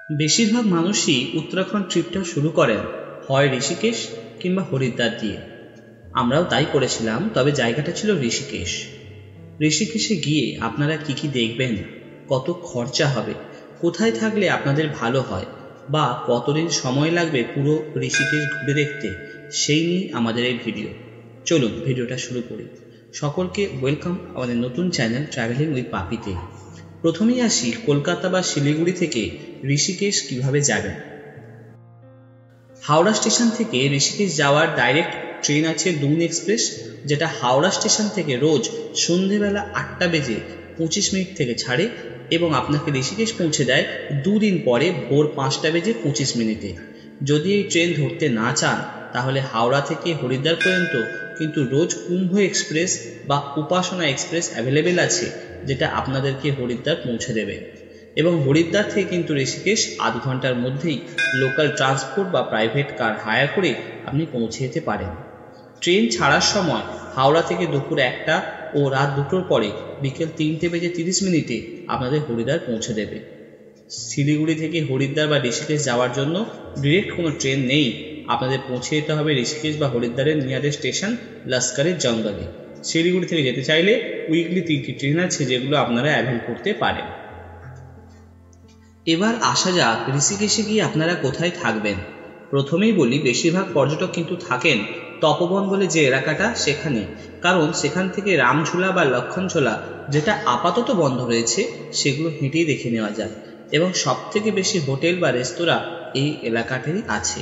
বেশিরভাগ মানুষই উত্তরাখণ্ড ট্রিপটা শুরু করেন হয় ঋষিকেশ কিংবা হরিদ্বার দিয়ে। আমরাও তাই করেছিলাম, তবে জায়গাটা ছিল ঋষিকেশ। ঋষিকেশে গিয়ে আপনারা কি কি দেখবেন, কত খরচা হবে, কোথায় থাকলে আপনাদের ভালো হয়, বা কতদিন সময় লাগবে পুরো ঋষিকেশ ঘুরে দেখতে, সেই নিয়ে আমাদের এই ভিডিও। চলুন ভিডিওটা শুরু করি। সকলকে ওয়েলকাম আমাদের নতুন চ্যানেল ট্রাভেলিং উইথ পাপিতে। প্রথমেই আসি কলকাতা বা শিলিগুড়ি থেকে ঋষিকেশ কিভাবে যাবেন। হাওড়া স্টেশন থেকে ঋষিকেশ যাওয়ার ডাইরেক্ট ট্রেন আছে দুন এক্সপ্রেস, যেটা হাওড়া স্টেশন থেকে রোজ সন্ধেবেলা 8:25 থেকে ছাড়ে এবং আপনাকে ঋষিকেশ পৌঁছে দেয় দুদিন পরে ভোর 5:25। যদি এই ট্রেন ধরতে না চান তাহলে হাওড়া থেকে হরিদ্বার পর্যন্ত কিন্তু রোজ কুম্ভ এক্সপ্রেস বা উপাসনা এক্সপ্রেস অ্যাভেলেবেল আছে, যেটা আপনাদেরকে হরিদ্বার পৌঁছে দেবে। এবং হরিদ্বার থেকে কিন্তু ঋষিকেশ আধ ঘন্টার মধ্যেই লোকাল ট্রান্সপোর্ট বা প্রাইভেট কার হায়ার করে আপনি পৌঁছে যেতে পারেন। ট্রেন ছাড়ার সময় হাওড়া থেকে দুপুর 1টা ও রাত 2টোর পরে বিকেল 3:30 আপনাদের হরিদ্বার পৌঁছে দেবে। শিলিগুড়ি থেকে হরিদ্বার বা ঋষিকেশ যাওয়ার জন্য ডিরেক্ট কোনো ট্রেন নেই, আপনাদের পৌঁছে যেতে হবে ঋষিকেশ বা হরিদ্বারের নিয়ারেস্ট স্টেশন লস্করের জঙ্গলে। শিলিগুড়ি থেকে যেতে চাইলে উইকলি 3টি ট্রেন আছে, যেগুলো আপনারা অ্যাভেল করতে পারেন। এবার আসা যাক ঋষিকেশে গিয়ে আপনারা কোথায় থাকবেন। প্রথমেই বলি, বেশিরভাগ পর্যটক কিন্তু থাকেন তপবন বলে যে এলাকাটা, সেখানে। কারণ সেখান থেকে রামঝুলা বা লক্ষণঝোলা, যেটা আপাতত বন্ধ রয়েছে, সেগুলো হেঁটেই দেখে নেওয়া যায়। এবং সব থেকে বেশি হোটেল বা রেস্তোরাঁ এই এলাকাটারই আছে।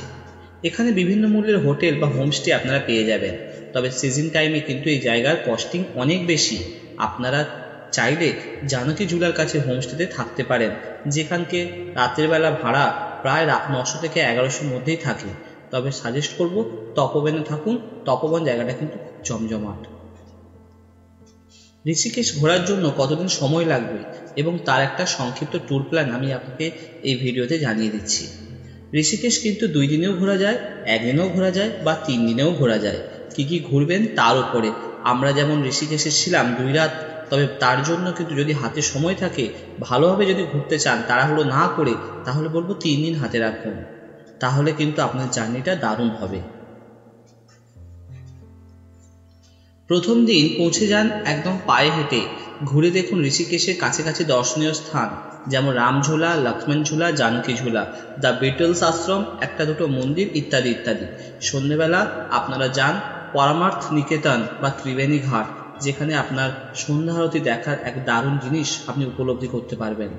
এখানে বিভিন্ন মূল্যের হোটেল বা হোমস্টে আপনারা পেয়ে যাবেন, তবে সিজন টাইমে কিন্তু এই জায়গার কস্টিং অনেক বেশি। আপনারা চাইলে জানকী ঝুলার কাছে হোমস্টেতে থাকতে পারেন, যেখানকে রাতের বেলা ভাড়া প্রায় 900 থেকে 1100 মধ্যেই থাকে। তবে সাজেস্ট করব তপবনে থাকুন, তপবন জায়গাটা কিন্তু জমজমাট। ঋষিকেশ ঘোরার জন্য কতদিন সময় লাগবে এবং তার একটা সংক্ষিপ্ত ট্যুর প্ল্যান আমি আপনাকে এই ভিডিওতে জানিয়ে দিচ্ছি। ঋষিকেশ কিন্তু 2 দিনেও ঘোরা যায়, 1 দিনেও ঘোরা যায় বা 3 দিনেও ঘোরা যায়। কি কি ঘুরবেন তার উপরে। আমরা যেমন ঋষিকেশে ছিলাম 2 রাত, তবে তার জন্য কিন্তু যদি হাতে সময় থাকে, ভালোভাবে যদি ঘুরতে চান, তাড়াহুড়ো না করে, তাহলে বলবো 3 দিন হাতে রাখুন, তাহলে কিন্তু আপনার জার্নিটা দারুণ হবে। প্রথম দিন পৌঁছে যান একদম পায়ে হেঁটে, ঘুরে দেখুন ঋষিকেশের কাছে কাছে দর্শনীয় স্থান, যেমন রামঝোলা, লক্ষ্মণঝুলা, জানকী ঝুলা, দ্য বিটলস আশ্রম, 1-2 মন্দির ইত্যাদি ইত্যাদি। সন্ধ্যেবেলা আপনারা যান পরমার্থ নিকেতন বা ত্রিবেণী ঘাট, যেখানে আপনার সন্ধ্যা আরতি দেখার এক দারুণ জিনিস আপনি উপলব্ধি করতে পারবেন।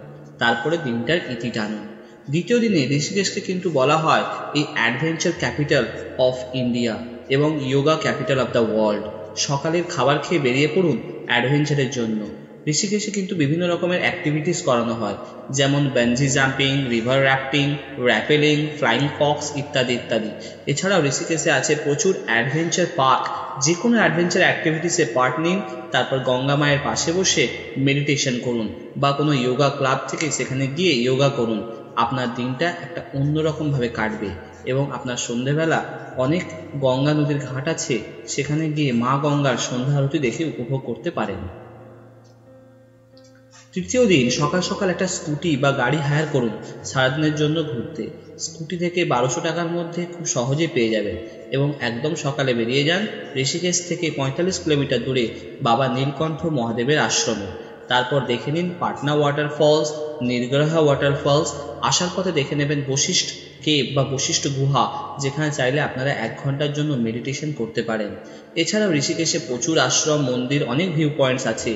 তারপরে দিনটার ইতি টানুন। দ্বিতীয় দিনে ঋষিকেশকে কিন্তু বলা হয় এই অ্যাডভেঞ্চার ক্যাপিটাল অফ ইন্ডিয়া এবং yoga capital of the world. সকালের খাবার খেয়ে বেরিয়ে পড়ুন অ্যাডভেঞ্চারের জন্য। ঋষিকেশে কিন্তু বিভিন্ন রকমের অ্যাক্টিভিটিস করানো হয়, যেমন bungee jumping, river rafting, rappelling, flying fox ইত্যাদি ইত্যাদি। এছাড়াও ঋষিকেশে আছে প্রচুর অ্যাডভেঞ্চার পার্ক। যে কোনো অ্যাডভেঞ্চার অ্যাক্টিভিটিসে পার্ট নিন, তারপর গঙ্গা মায়ের পাশে বসে মেডিটেশন করুন বা কোনো যোগা ক্লাব থেকে সেখানে গিয়ে যোগা করুন। আপনার দিনটা একটা অন্যরকমভাবে কাটবে এবং আপনার সন্ধেবেলা অনেক গঙ্গা নদীর ঘাট আছে, সেখানে গিয়ে মা গঙ্গার সন্ধ্যা আরতি দেখে উপভোগ করতে পারেন। তৃতীয় দিন সকাল সকাল একটা স্কুটি বা গাড়ি হায়ার করুন সারাদিনের জন্য ঘুরতে। স্কুটি থেকে 1200 টাকার মধ্যে খুব সহজেই পেয়ে যাবেন এবং একদম সকালে বেরিয়ে যান ঋষিকেশ থেকে 45 কিলোমিটার দূরে বাবা নীলকণ্ঠ মহাদেবের আশ্রমে। তারপর দেখে নিন পাটনা ওয়াটারফলস, নির্গ্রহা ওয়াটারফলস। আসার পথে দেখে নেবেন বশিষ্ঠ কেভ বা বশিষ্ঠ গুহা, যেখানে চাইলে আপনারা 1 ঘন্টার জন্য মেডিটেশন করতে পারেন। এছাড়াও ঋষিকেশে প্রচুর আশ্রম, মন্দির, অনেক ভিউ পয়েন্টস আছে,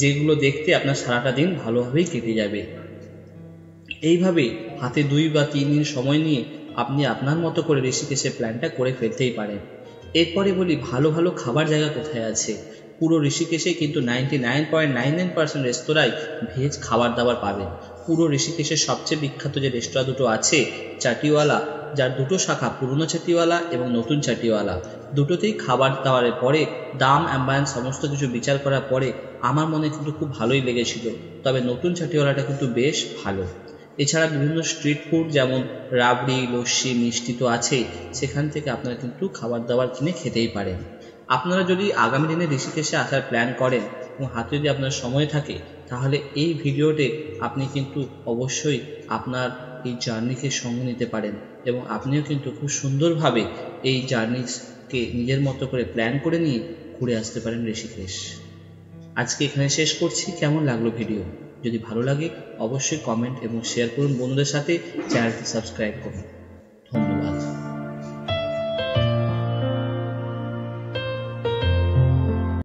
যেগুলো দেখতে আপনার সারাটা দিন ভালোভাবেই কেটে যাবে। এইভাবে হাতে 2 বা 3 দিন সময় নিয়ে আপনি আপনার মতো করে ঋষিকেশের প্ল্যানটা করে ফেলতেই পারেন। এরপরে বলি ভালো ভালো খাবার জায়গা কোথায় আছে। পুরো ঋষিকেশে কিন্তু 99.99% রেস্তোরাঁয় ভেজ খাবার দাবার পাবেন। পুরো ঋষিকেশের সবচেয়ে বিখ্যাত যে রেস্তোরাঁ দুটো আছে, চাটিওয়ালা, যার 2টো শাখা, পুরনো চাটিওয়ালা এবং নতুন চাটিওয়ালা, দুটোতেই খাবার দাবারের পরে দাম অ্যাম্বায়েন্স সমস্ত কিছু বিচার করার পরে আমার মনে কিন্তু খুব ভালোই লেগেছিল। তবে নতুন চাটিওয়ালাটা কিন্তু বেশ ভালো। এছাড়া বিভিন্ন স্ট্রিট ফুড যেমন রাবড়ি, লস্যি, মিষ্টি তো আছেই, সেখান থেকে আপনারা কিন্তু খাবার দাবার কিনে খেতেই পারেন। আপনারা যদি আগামী দিনে ঋষিকেশে আসার প্ল্যান করেন এবং হাতে যদি আপনার সময় থাকে, তাহলে এই ভিডিওতে আপনি কিন্তু অবশ্যই আপনার এই জার্নিকে সঙ্গে নিতে পারেন এবং আপনিও কিন্তু খুব সুন্দরভাবে এই জার্নিকে নিজের মতো করে প্ল্যান করে নিয়ে ঘুরে আসতে পারেন ঋষিকেশ। আজকে এখানে শেষ করছি। কেমন লাগলো ভিডিও? যদি ভালো লাগে অবশ্যই কমেন্ট এবং শেয়ার করুন বন্ধুদের সাথে, চ্যানেলটি সাবস্ক্রাইব করুন। ধন্যবাদ।